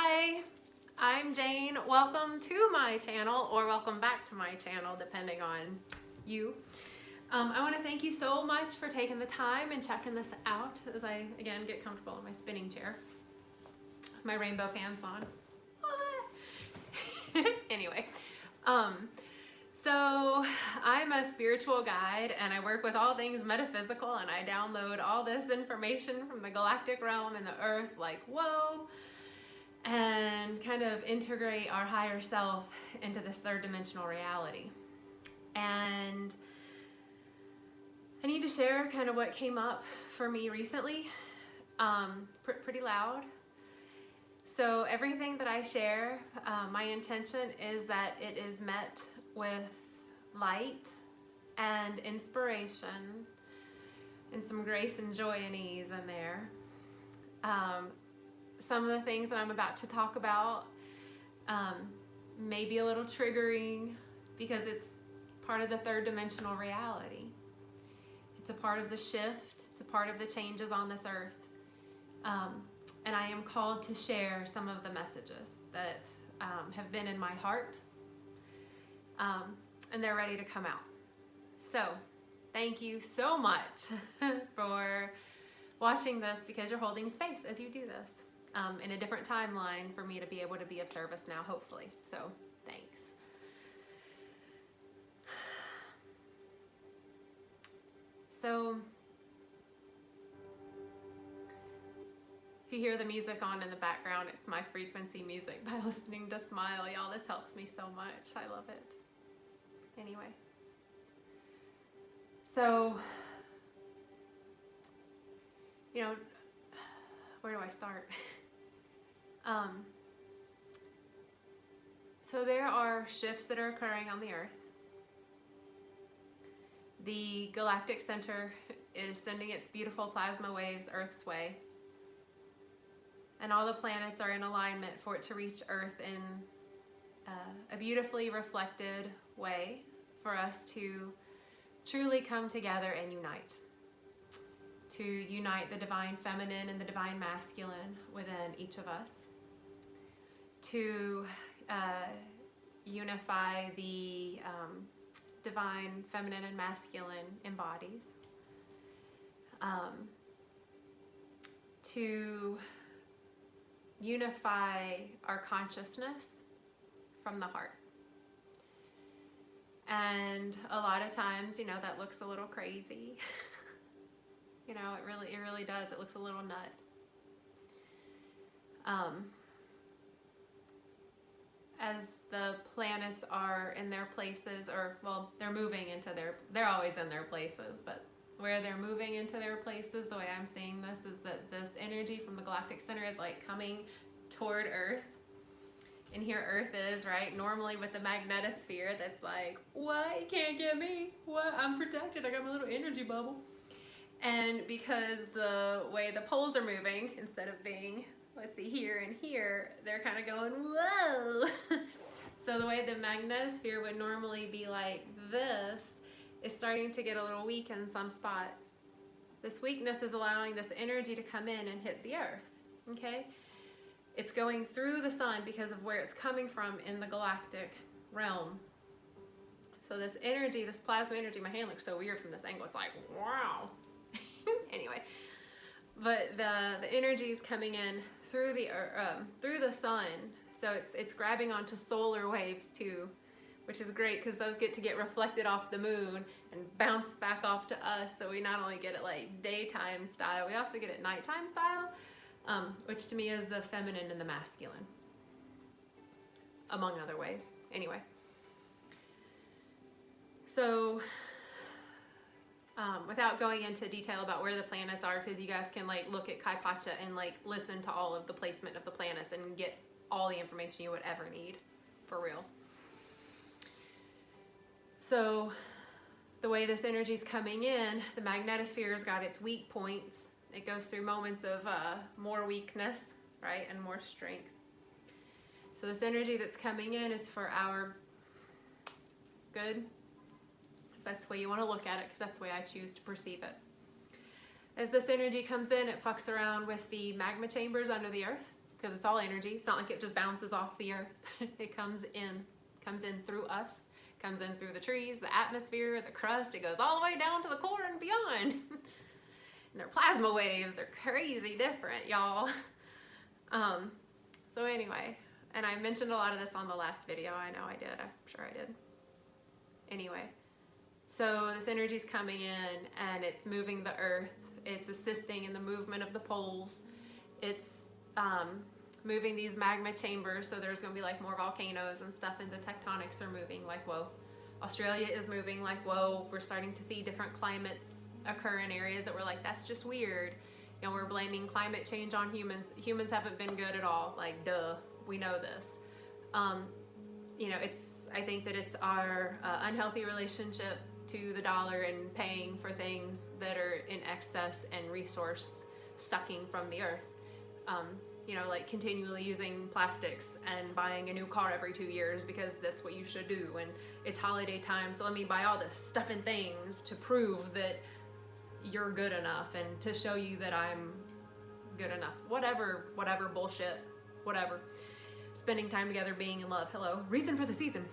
Hi, I'm Jane. Welcome to my channel, or welcome back to my channel, depending on you. I want to thank you so much for taking the time and checking this out as I, again, get comfortable in my spinning chair with my rainbow pants on. Anyway, so I'm a spiritual guide and I work with all things metaphysical, and I download all this information from the galactic realm and the earth like, whoa, and kind of integrate our higher self into this third dimensional reality. And I need to share kind of what came up for me recently, pretty loud. So everything that I share, my intention is that it is met with light and inspiration and some grace and joy and ease in there. Some of the things that I'm about to talk about may be a little triggering because it's part of the third dimensional reality. It's a part of the shift. It's a part of the changes on this earth. And I am called to share some of the messages that have been in my heart. And they're ready to come out. So thank you so much for watching this, because you're holding space as you do this in a different timeline for me to be able to be of service now, hopefully. So thanks. So if you hear the music on in the background, it's my frequency music by Listening to Smile. Y'all, this helps me so much. I love it. Anyway. So, where do I start? So there are shifts that are occurring on the earth. The galactic center is sending its beautiful plasma waves Earth's way. And all the planets are in alignment for it to reach Earth in a beautifully reflected way for us to truly come together and unite. To unite the divine feminine and the divine masculine within each of us. To unify the divine feminine and masculine embodies. To unify our consciousness from the heart. And a lot of times, that looks a little crazy. It really does. It looks a little nuts. As the planets are in their places, they're moving into they're always in their places, but where they're moving into their places, the way I'm seeing this is that this energy from the galactic center is like coming toward Earth. And here Earth is, right? Normally with the magnetosphere, that's like, what? You can't get me. What? I'm protected. I got my little energy bubble. And because the way the poles are moving, instead of being, let's see, here and here, they're kind of going, whoa. So the way the magnetosphere would normally be like this is starting to get a little weak in some spots. This weakness is allowing this energy to come in and hit the earth, okay? It's going through the sun because of where it's coming from in the galactic realm. So this energy, this plasma energy, my hand looks so weird from this angle. It's like, wow. Anyway, but the energy is coming in through the sun, so it's grabbing onto solar waves too, which is great because those get to get reflected off the moon and bounce back off to us. So we not only get it like daytime style, we also get it nighttime style, which to me is the feminine and the masculine, among other ways. Anyway, so. Without going into detail about where the planets are, because you guys can look at Kaipacha and listen to all of the placement of the planets and get all the information you would ever need, for real. So the way this energy is coming in, the magnetosphere's got its weak points. It goes through moments of more weakness, right, and more strength. So this energy that's coming in, it's for our good. That's the way you want to look at it, because that's the way I choose to perceive it. As this energy comes in, it fucks around with the magma chambers under the earth. because it's all energy. It's not like it just bounces off the earth. It comes in through us, comes in through the trees, the atmosphere, the crust. It goes all the way down to the core and beyond. And they're plasma waves. They're crazy different, y'all. So anyway, and I mentioned a lot of this on the last video. I know I did. I'm sure I did. Anyway, so this energy is coming in and it's moving the earth. It's assisting in the movement of the poles. It's moving these magma chambers, so there's going to be like more volcanoes and stuff, and the tectonics are moving like whoa. Australia is moving like whoa. We're starting to see different climates occur in areas that we're like, that's just weird. You know, we're blaming climate change on humans. Humans haven't been good at all. Like, duh, we know this. You know, I think that it's our unhealthy relationship to the dollar and paying for things that are in excess and resource sucking from the earth. You know, like continually using plastics and buying a new car every 2 years because that's what you should do. And it's holiday time, so let me buy all this stuff and things to prove that you're good enough and to show you that I'm good enough. Whatever bullshit, whatever. Spending time together, being in love. Hello, reason for the season.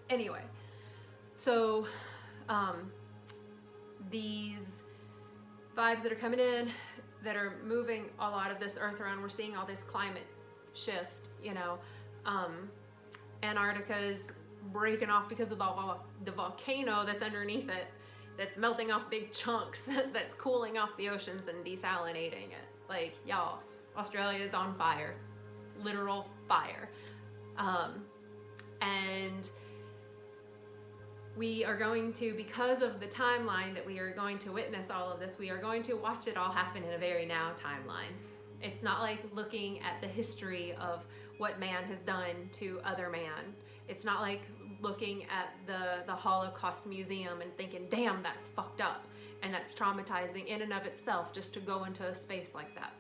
Anyway, so these vibes that are coming in, that are moving a lot of this earth around, we're seeing all this climate shift, you know. Antarctica's breaking off because of the volcano that's underneath it, that's melting off big chunks, that's cooling off the oceans and desalinating it. Like, y'all, Australia is on fire, literal fire. And we are going to, because of the timeline that we are going to witness all of this, we are going to watch it all happen in a very now timeline. It's not like looking at the history of what man has done to other man. It's not like looking at the Holocaust Museum and thinking, damn, that's fucked up. And that's traumatizing in and of itself, just to go into a space like that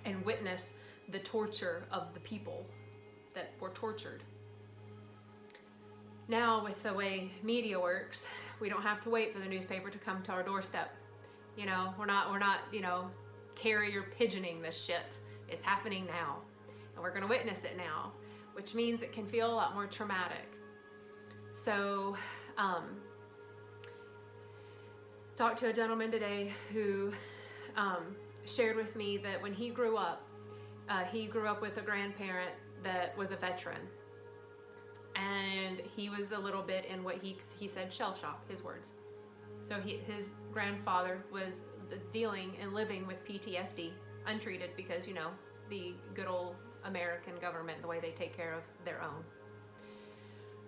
and witness the torture of the people that were tortured. Now, with the way media works, we don't have to wait for the newspaper to come to our doorstep. You know, we're not, you know, carrier pigeoning this shit. It's happening now. And we're gonna witness it now, which means it can feel a lot more traumatic. So, talked to a gentleman today who shared with me that when he grew up with a grandparent that was a veteran. And he was a little bit in what he said, shell shock, his words. So his grandfather was dealing and living with PTSD, untreated, because, you know, the good old American government, the way they take care of their own.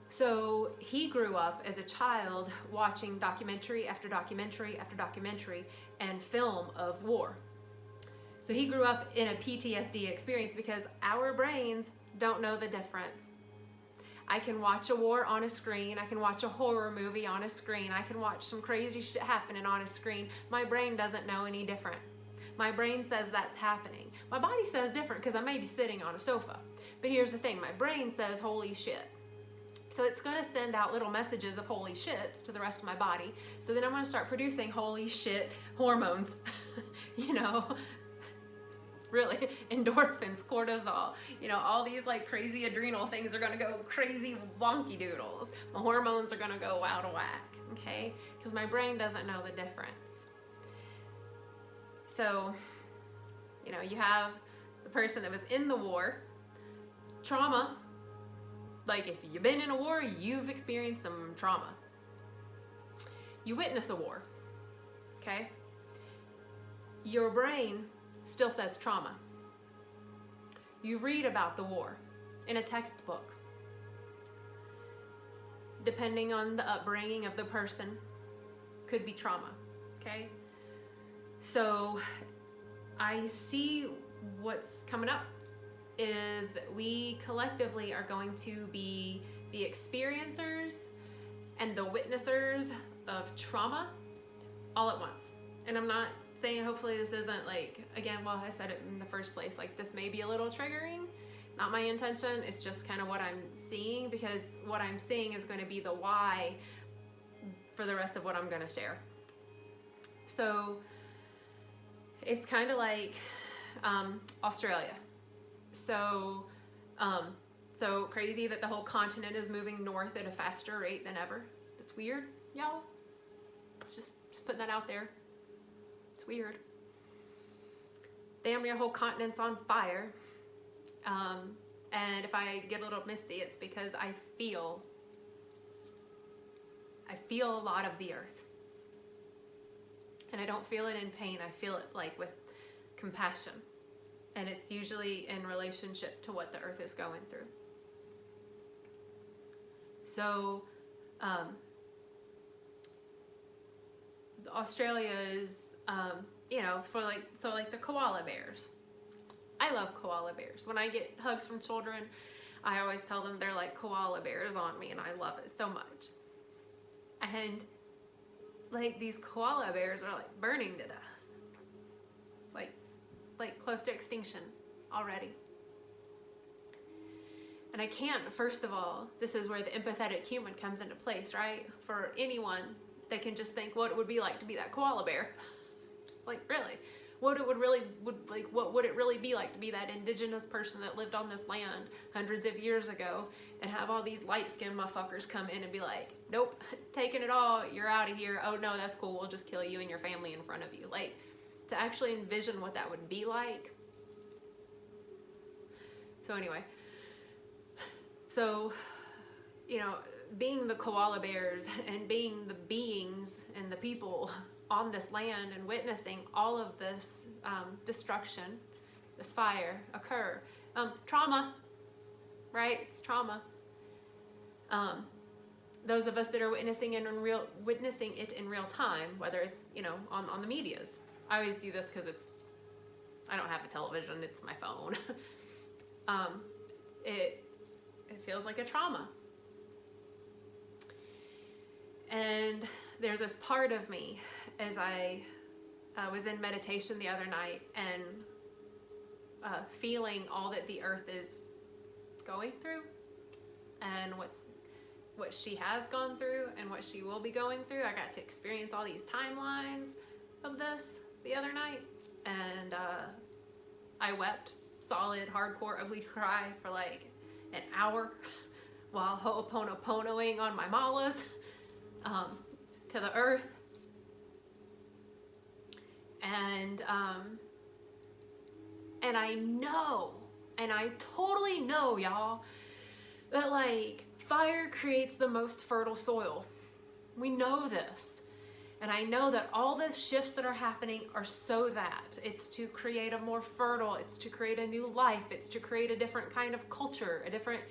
So he grew up as a child watching documentary after documentary after documentary and film of war. So he grew up in a PTSD experience because our brains don't know the difference. I can watch a war on a screen. I can watch a horror movie on a screen. I can watch some crazy shit happening on a screen. My brain doesn't know any different. My brain says that's happening. My body says different because I may be sitting on a sofa. But here's the thing, my brain says holy shit. So it's gonna send out little messages of holy shits to the rest of my body. So then I'm gonna start producing holy shit hormones, you know, really, endorphins, cortisol, you know, all these like crazy adrenal things are gonna go crazy wonky doodles. My hormones are gonna go out of whack, okay? Because my brain doesn't know the difference. So, you know, you have the person that was in the war, trauma. Like, if you've been in a war, you've experienced some trauma. You witness a war, okay? Your brain still says trauma. You read about the war in a textbook. Depending on the upbringing of the person, could be trauma, okay? So I see what's coming up is that we collectively are going to be the experiencers and the witnessers of trauma all at once. And I'm not saying, hopefully this isn't like, again, well, I said it in the first place, like this may be a little triggering. Not my intention, it's just kind of what I'm seeing, because what I'm seeing is going to be the why for the rest of what I'm going to share. So it's kind of like Australia. so so crazy that the whole continent is moving north at a faster rate than ever. That's weird, y'all. Just putting that out there. It's weird. Damn near whole continent's on fire. And if I get a little misty, it's because I feel a lot of the earth. And I don't feel it in pain. I feel it like with compassion. And it's usually in relationship to what the earth is going through. So, Australia is, you know, for like, so like the koala bears. I love koala bears. When I get hugs from children, I always tell them they're like koala bears on me, and I love it so much. And like these koala bears are like burning to death. Like close to extinction already. And I can't, first of all, this is where the empathetic human comes into place, right? For anyone that can just think what it would be like to be that koala bear. Like really, what would it really be like to be that indigenous person that lived on this land hundreds of years ago and have all these light-skinned motherfuckers come in and be like, nope, taking it all, you're out of here. Oh no, that's cool. We'll just kill you and your family in front of you. Like, to actually envision what that would be like. So anyway, so, you know, being the koala bears and being the beings and the people on this land and witnessing all of this destruction, this fire occur, trauma, right? It's trauma. Those of us that are witnessing it in real time, whether it's, you know, on the medias. I always do this because I don't have a television, it's my phone. It feels like a trauma. And there's this part of me as I was in meditation the other night and feeling all that the earth is going through and what she has gone through and what she will be going through. I got to experience all these timelines of this the other night, and I wept solid, hardcore, ugly cry for like an hour while ho'oponoponoing on my malas to the earth. And I know, and I totally know, y'all, that like fire creates the most fertile soil. We know this. And I know that all the shifts that are happening are so that it's to create a more fertile, it's to create a new life, it's to create a different kind of culture, a different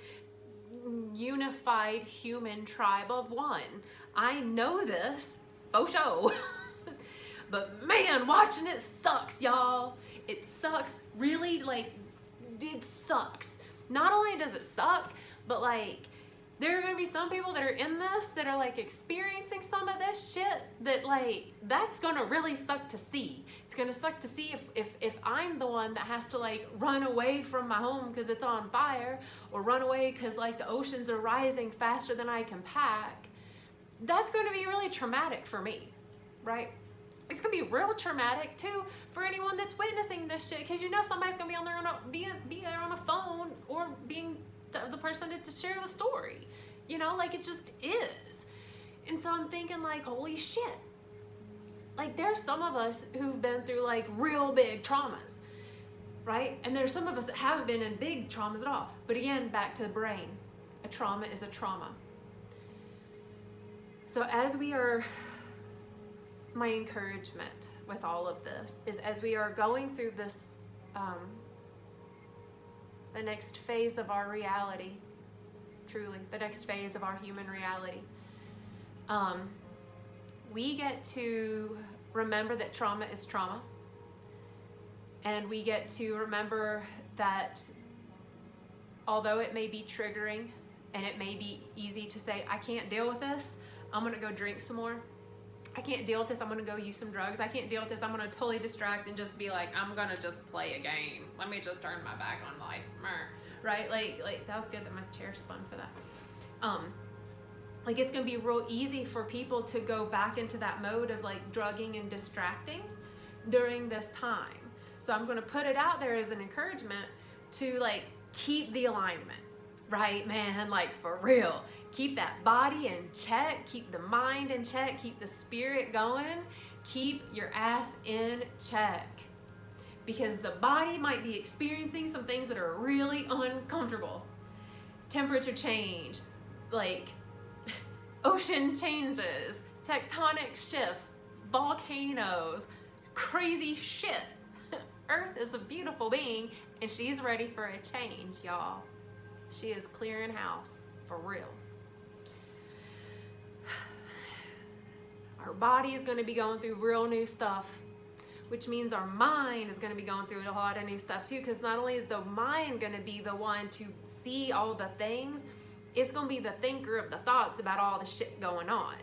unified human tribe of one. I know this, for sure. But man, watching it sucks, y'all. It sucks, really, like, it sucks. Not only does it suck, but like, there are going to be some people that are in this that are like experiencing some of this shit that like, that's going to really suck to see. It's going to suck to see if I'm the one that has to like run away from my home because it's on fire, or run away because like the oceans are rising faster than I can pack. That's going to be really traumatic for me, right? It's going to be real traumatic too for anyone that's witnessing this shit, because you know somebody's going to be on there be there on a phone or being the person to share the story, you know, like it just is. And so I'm thinking like, holy shit, like there's some of us who've been through like real big traumas, right? And there's some of us that haven't been in big traumas at all. But again, back to the brain, a trauma is a trauma. So as we are, my encouragement with all of this is, as we are going through this the next phase of our reality, truly, the next phase of our human reality, we get to remember that trauma is trauma. And we get to remember that although it may be triggering and it may be easy to say, I can't deal with this, I'm gonna go drink some more. I can't deal with this, I'm gonna go use some drugs. I can't deal with this, I'm gonna totally distract and just be like, I'm gonna just play a game. Let me just turn my back on life, right? Like that was good that my chair spun for that. Like it's gonna be real easy for people to go back into that mode of like drugging and distracting during this time. So I'm gonna put it out there as an encouragement. to like keep the alignment, right, man? Like for real. Keep that body in check, keep the mind in check, keep the spirit going, keep your ass in check. Because the body might be experiencing some things that are really uncomfortable. Temperature change, like ocean changes, tectonic shifts, volcanoes, crazy shit. Earth is a beautiful being and she's ready for a change, y'all. She is clearing house for reals. Our body is going to be going through real new stuff, which means our mind is going to be going through a lot of new stuff too, because not only is the mind going to be the one to see all the things, it's going to be the thinker of the thoughts about all the shit going on.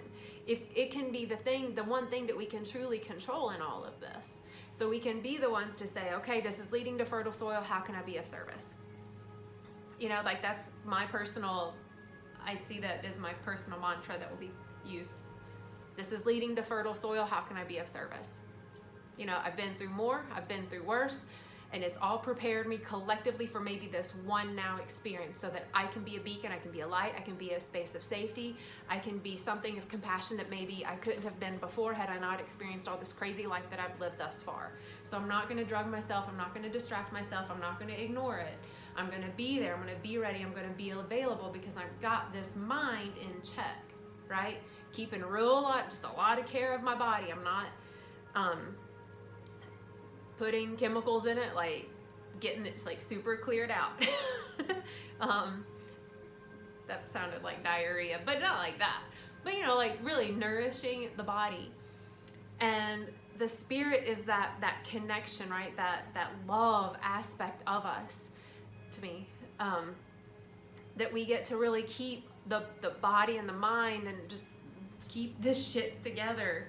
It can be the one thing that we can truly control in all of this. So we can be the ones to say, okay, this is leading to fertile soil, how can I be of service? You know, like that's my personal, I see that as my personal mantra that will be used. This is leading to fertile soil, how can I be of service? You know, I've been through more, I've been through worse, and it's all prepared me collectively for maybe this one now experience so that I can be a beacon, I can be a light, I can be a space of safety, I can be something of compassion that maybe I couldn't have been before had I not experienced all this crazy life that I've lived thus far. So I'm not gonna drug myself, I'm not gonna distract myself, I'm not gonna ignore it. I'm gonna be there, I'm gonna be ready, I'm gonna be available because I've got this mind in check, right? Keeping just a lot of care of my body. I'm not putting chemicals in it, like getting it like super cleared out. That sounded like diarrhea, but not like that. But you know, like really nourishing the body. And the spirit is that connection, right? That love aspect of us, to me, that we get to really keep the body and the mind and just keep this shit together.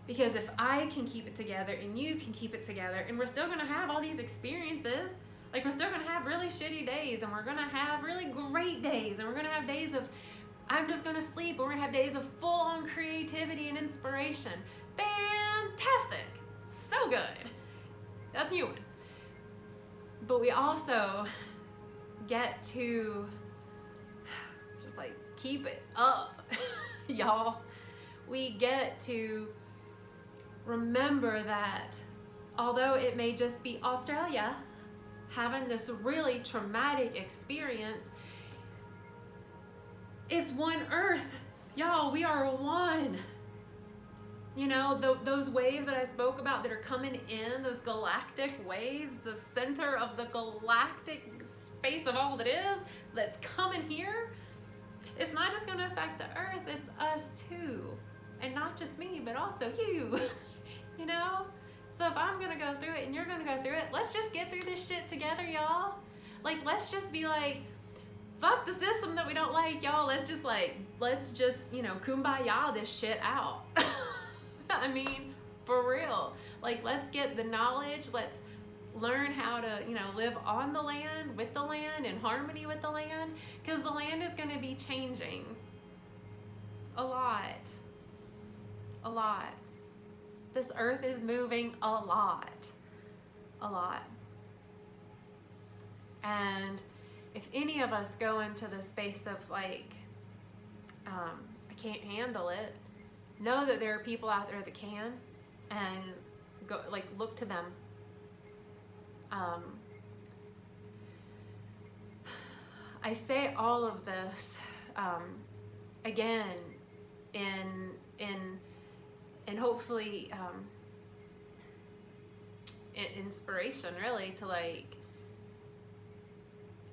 Because if I can keep it together and you can keep it together, and we're still gonna have all these experiences, like we're still gonna have really shitty days, and we're gonna have really great days, and we're gonna have days of I'm just gonna sleep, and we're gonna have days of full-on creativity and inspiration. Fantastic, so good. That's human. But we also get to just like keep it up, y'all. We get to remember that although it may just be Australia having this really traumatic experience, it's one Earth. Y'all, we are one. You know, those waves that I spoke about that are coming in, those galactic waves, the center of the galactic space of all that is, that's coming here, it's not just going to affect the Earth, it's us too. And not just me, but also you. You know? So if I'm gonna go through it and you're gonna go through it, let's just get through this shit together, y'all. Like, let's just be like, fuck the system that we don't like, y'all. Let's just, you know, kumbaya this shit out. I mean, for real. Like, let's get the knowledge. Let's learn how to, you know, live on the land, with the land, in harmony with the land. Because the land is gonna be changing. A lot. A lot. This Earth is moving a lot. A lot. And if any of us go into the space of like, I can't handle it, know that there are people out there that can, and go like look to them. I say all of this again in hopefully inspiration, really, to like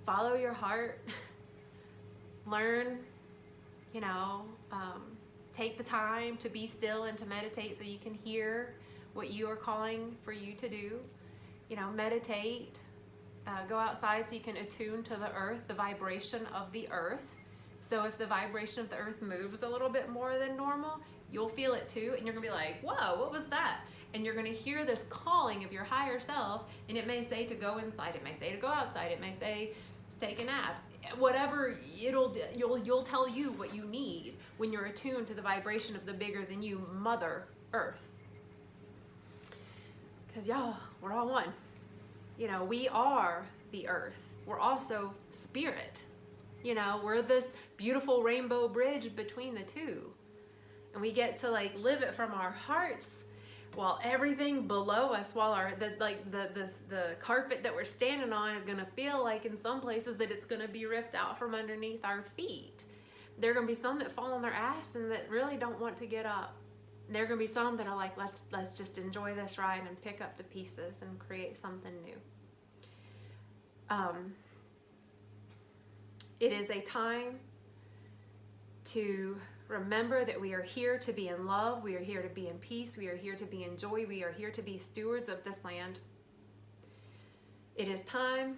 follow your heart, learn, you know, take the time to be still and to meditate so you can hear what you are calling for you to do. You know, meditate, go outside so you can attune to the earth, the vibration of the earth. So if the vibration of the earth moves a little bit more than normal, you'll feel it too, and you're gonna be like, whoa, what was that? And you're gonna hear this calling of your higher self, and it may say to go inside, it may say to go outside, it may say to take a nap. Whatever, you'll tell you what you need when you're attuned to the vibration of the bigger than you Mother Earth. Because y'all, we're all one. You know, we are the earth. We're also spirit. You know, we're this beautiful rainbow bridge between the two. And we get to like live it from our hearts while everything below us, while the carpet that we're standing on is gonna feel like in some places that it's gonna be ripped out from underneath our feet. There are gonna be some that fall on their ass and that really don't want to get up. There are gonna be some that are like, let's just enjoy this ride and pick up the pieces and create something new. It is a time to remember that we are here to be in love, we are here to be in peace, we are here to be in joy, we are here to be stewards of this land. It is time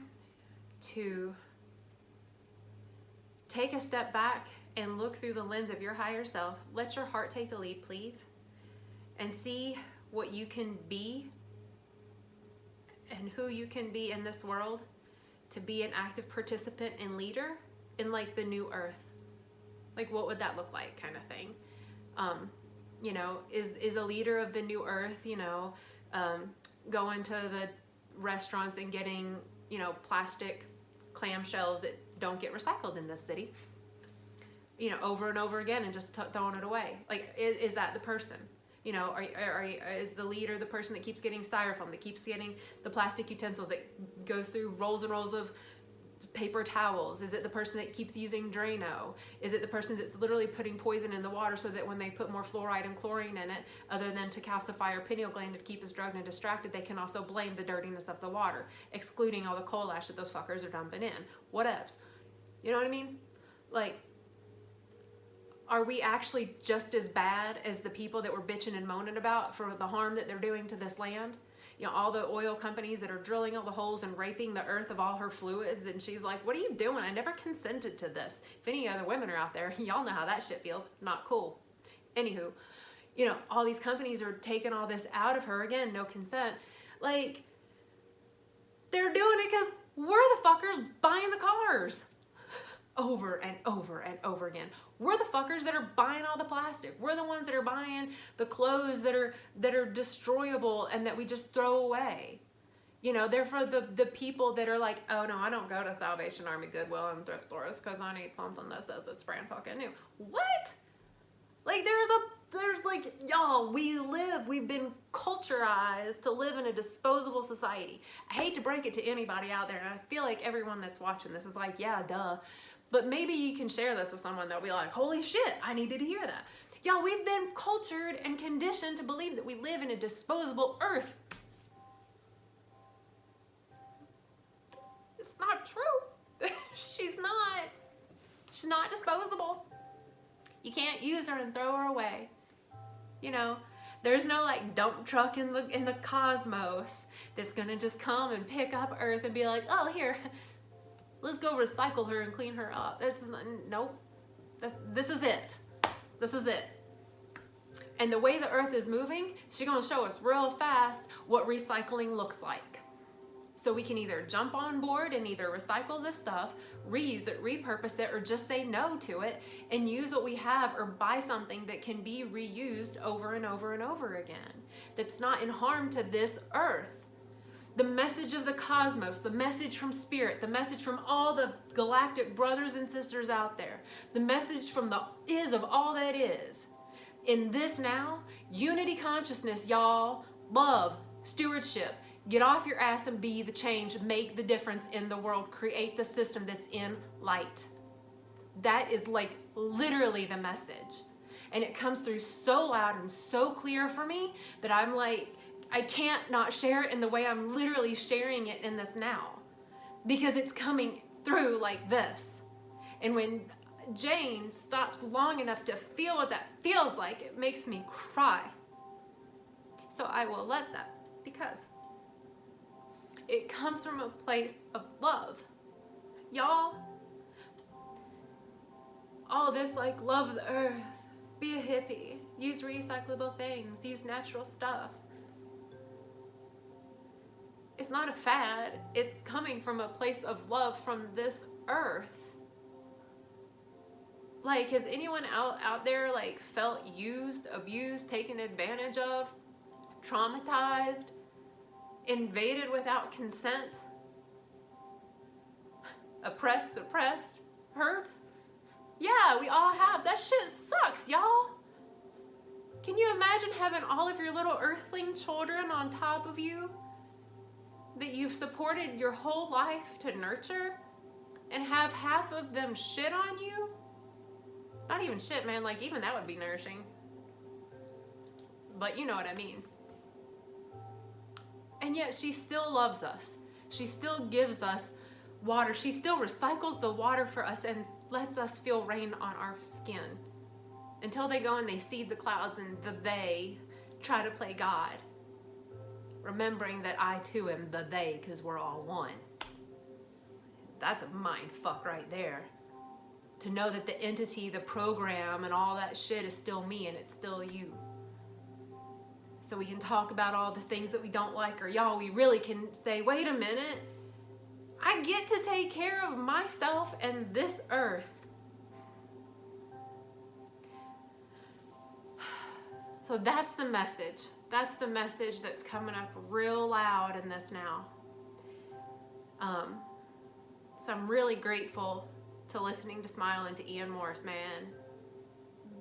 to take a step back and look through the lens of your higher self. Let your heart take the lead, please, and see what you can be and who you can be in this world to be an active participant and leader in like the new earth. Like, what would that look like, kind of thing? You know, is a leader of the new earth, you know, going to the restaurants and getting, you know, plastic clamshells that don't get recycled in this city, you know, over and over again and just throwing it away? Like, is that the person? You know, is the leader the person that keeps getting styrofoam, that keeps getting the plastic utensils, that goes through rolls and rolls of paper towels? Is it the person that keeps using Drano? Is it the person that's literally putting poison in the water so that when they put more fluoride and chlorine in it, other than to calcify our pineal gland to keep us drugged and distracted, they can also blame the dirtiness of the water, excluding all the coal ash that those fuckers are dumping in? Whatevs. You know what I mean? Like, are we actually just as bad as the people that we're bitching and moaning about for the harm that they're doing to this land? You know, all the oil companies that are drilling all the holes and raping the earth of all her fluids. And she's like, what are you doing? I never consented to this. If any other women are out there, y'all know how that shit feels. Not cool. Anywho, you know, all these companies are taking all this out of her. Again, no consent. Like, they're doing it because we're the fuckers buying the cars. Over and over and over again. We're the fuckers that are buying all the plastic. We're the ones that are buying the clothes that are destroyable and that we just throw away. You know, they're for the people that are like, oh no, I don't go to Salvation Army, Goodwill, and thrift stores because I need something that says it's brand fucking new. What? Like, there's like, y'all, we've been culturized to live in a disposable society. I hate to break it to anybody out there, and I feel like everyone that's watching this is like, yeah, duh. But maybe you can share this with someone that'll be like, holy shit, I needed to hear that. Y'all, we've been cultured and conditioned to believe that we live in a disposable earth. It's not true. She's not disposable. You can't use her and throw her away. You know, there's no like dump truck in the cosmos that's gonna just come and pick up Earth and be like, oh, here, let's go recycle her and clean her up. Nope. This is it. This is it. And the way the Earth is moving, she's gonna show us real fast what recycling looks like. So we can either jump on board and either recycle this stuff, reuse it, repurpose it, or just say no to it and use what we have, or buy something that can be reused over and over and over again, that's not in harm to this Earth. The message of the cosmos, the message from spirit, the message from all the galactic brothers and sisters out there, the message from the is of all that is. In this now, unity consciousness, y'all, love, stewardship. Get off your ass and be the change, make the difference in the world, create the system that's in light. That is like literally the message. And it comes through so loud and so clear for me that I'm like, I can't not share it in the way I'm literally sharing it in this now, because it's coming through like this. And when Jane stops long enough to feel what that feels like, it makes me cry. So I will let that, because it comes from a place of love. Y'all, all this like love the earth, be a hippie, use recyclable things, use natural stuff. It's not a fad. It's coming from a place of love from this earth. Like, has anyone out there like felt used, abused, taken advantage of, traumatized invaded without consent, oppressed, suppressed, hurt. Yeah, we all have. That shit sucks, y'all. Can you imagine having all of your little earthling children on top of you that you've supported your whole life to nurture, and have half of them shit on you? Not even shit, man. Like, even that would be nourishing. But you know what I mean. And yet she still loves us. She still gives us water. She still recycles the water for us and lets us feel rain on our skin. Until they go and they seed the clouds and they try to play God. Remembering that I too am the they, because we're all one. That's a mind fuck right there. To know that the entity, the program, and all that shit is still me and it's still you. So we can talk about all the things that we don't like, or y'all, we really can say, wait a minute, I get to take care of myself and this earth. So that's the message. That's the message that's coming up real loud in this now. So I'm really grateful to listening to Smile and to Ian Morris, man.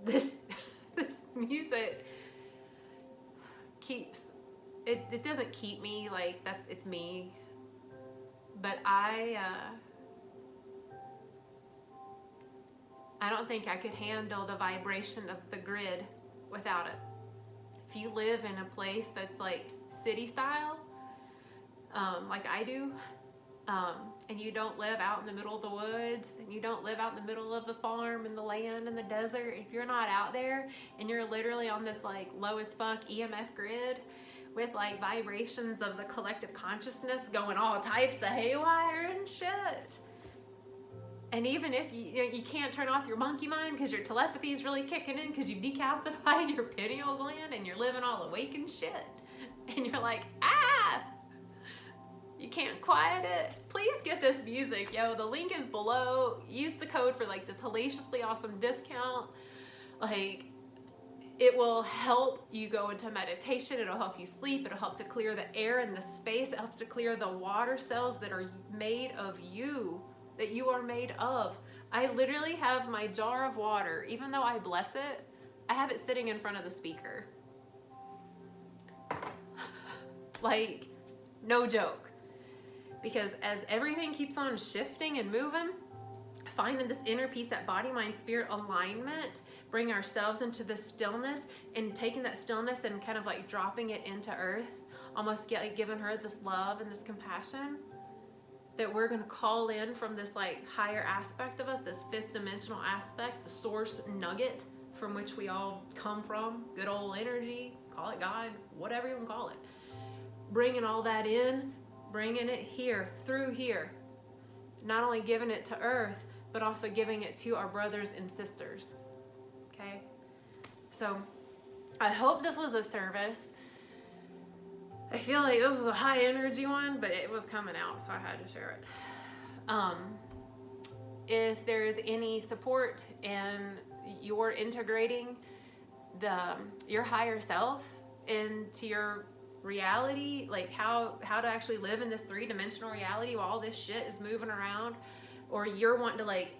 This music keeps, it doesn't keep me, like, it's me. But I don't think I could handle the vibration of the grid without it. If you live in a place that's like city style, like I do, and you don't live out in the middle of the woods, and you don't live out in the middle of the farm and the land and the desert, if you're not out there and you're literally on this like low as fuck EMF grid with like vibrations of the collective consciousness going all types of haywire and shit. And even if you can't turn off your monkey mind because your telepathy is really kicking in because you've decalcified your pineal gland and you're living all awake and shit, and you're like, you can't quiet it, please get this music, yo. The link is below. Use the code for like this hellaciously awesome discount. Like, it will help you go into meditation. It'll help you sleep. It'll help to clear the air and the space. It helps to clear the water cells that are made of you, that you are made of. I literally have my jar of water, even though I bless it, I have it sitting in front of the speaker. Like, no joke. Because as everything keeps on shifting and moving, finding this inner peace, that body, mind, spirit alignment, bring ourselves into the stillness, and taking that stillness and kind of like dropping it into earth, almost giving her this love and this compassion that we're going to call in from this like higher aspect of us, this fifth dimensional aspect, the source nugget from which we all come from, good old energy, call it God, whatever you want to call it. Bringing all that in, bringing it here, through here. Not only giving it to earth, but also giving it to our brothers and sisters. Okay? So, I hope this was of service. I feel like this was a high energy one, but it was coming out, so I had to share it. If there's any support and you're integrating your higher self into your reality, like how to actually live in this three-dimensional reality while all this shit is moving around, or you're wanting to like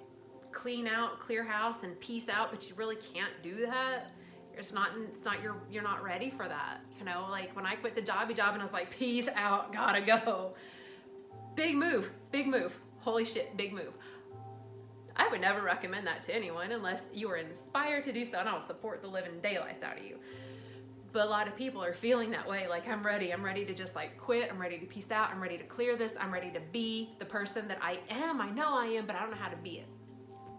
clean out, clear house and peace out, but you really can't do that. You're not ready for that. You know, like when I quit the job and I was like, peace out, gotta go. Big move. Holy shit, big move. I would never recommend that to anyone unless you are inspired to do so, and I'll support the living daylights out of you. But a lot of people are feeling that way, like I'm ready to just like quit, I'm ready to peace out, I'm ready to clear this, I'm ready to be the person that I am, I know I am, but I don't know how to be it.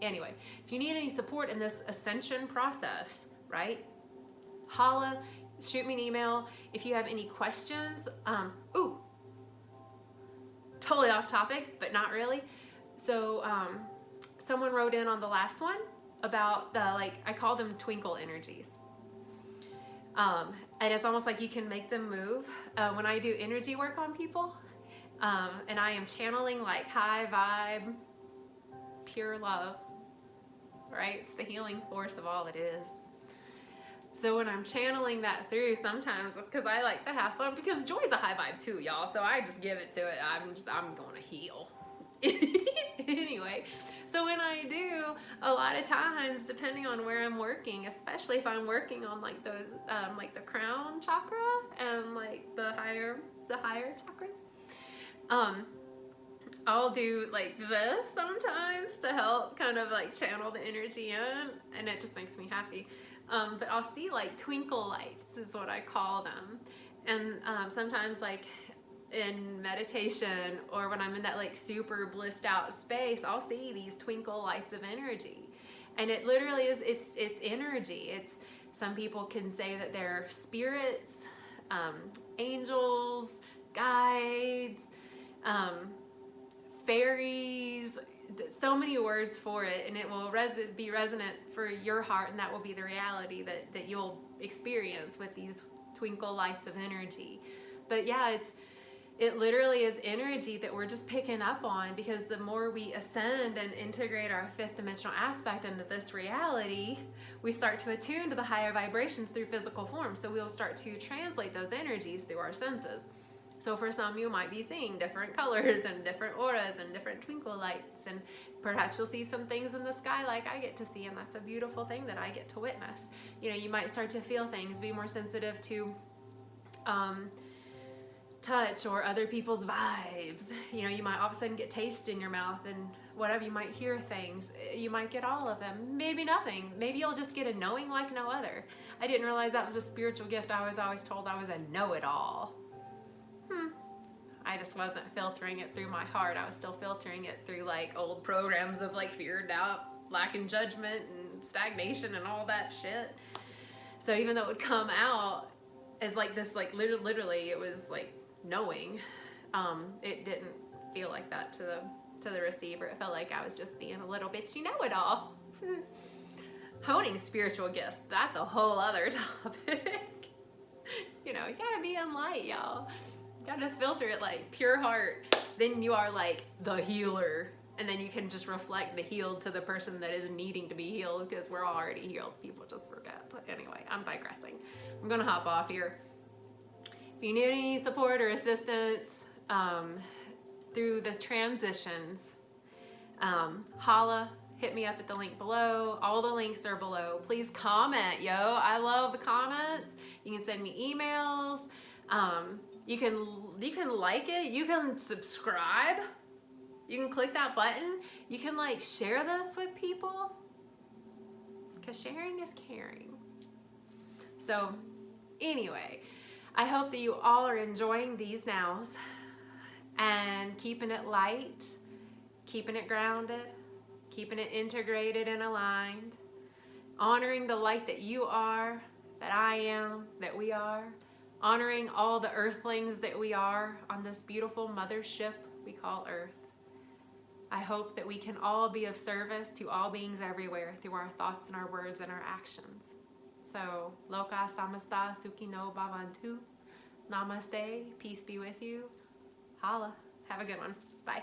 Anyway, if you need any support in this ascension process, right, holla, shoot me an email. If you have any questions, totally off topic, but not really. So someone wrote in on the last one about the, like, I call them twinkle energies. And it's almost like you can make them move. When I do energy work on people, and I am channeling like high vibe, pure love, right? It's the healing force of all it is. So when I'm channeling that through, sometimes, because I like to have fun, because joy's a high vibe too, y'all. So I just give it to it. I'm going to heal. Anyway, so when I do, a lot of times, depending on where I'm working, especially if I'm working on like those, like the crown chakra and like the higher chakras, I'll do like this sometimes to help kind of like channel the energy in, and it just makes me happy. But I'll see like twinkle lights is what I call them. And sometimes like in meditation or when I'm in that like super blissed out space, I'll see these twinkle lights of energy. And it literally is, it's energy. It's, some people can say that they're spirits, angels, guides, fairies, so many words for it, and it will be resonant for your heart, and that will be the reality that you'll experience with these twinkle lights of energy. But yeah, it literally is energy that we're just picking up on, because the more we ascend and integrate our fifth dimensional aspect into this reality, we start to attune to the higher vibrations through physical form. So we'll start to translate those energies through our senses. So for some, you might be seeing different colors and different auras and different twinkle lights, and perhaps you'll see some things in the sky like I get to see, and that's a beautiful thing that I get to witness. You know, you might start to feel things, be more sensitive to touch or other people's vibes. You know, you might all of a sudden get taste in your mouth and whatever, you might hear things. You might get all of them, maybe nothing. Maybe you'll just get a knowing like no other. I didn't realize that was a spiritual gift. I was always told I was a know-it-all. I just wasn't filtering it through my heart. I was still filtering it through like old programs of like fear, doubt, lack in judgment, and stagnation and all that shit. So even though it would come out as like this, like literally it was like knowing, it didn't feel like that to the receiver. It felt like I was just being a little bitchy know-it-all. Honing spiritual gifts, that's a whole other topic. You know, you gotta be in light, y'all. Gotta filter it like pure heart. Then you are like the healer, and then you can just reflect the healed to the person that is needing to be healed, because we're already healed. People just forget. Anyway, I'm digressing. I'm gonna hop off here. If you need any support or assistance through the transitions, holla, hit me up at the link below. All the links are below. Please comment, yo. I love the comments. You can send me emails. You can like it, you can subscribe, you can click that button, you can like share this with people, because sharing is caring. So anyway, I hope that you all are enjoying these nows and keeping it light, keeping it grounded, keeping it integrated and aligned, honoring the light that you are, that I am, that we are, honoring all the earthlings that we are on this beautiful mothership we call Earth. I hope that we can all be of service to all beings everywhere through our thoughts and our words and our actions. So, Loka Samasta Sukhi no Bhavantu. Namaste. Peace be with you. Holla. Have a good one. Bye.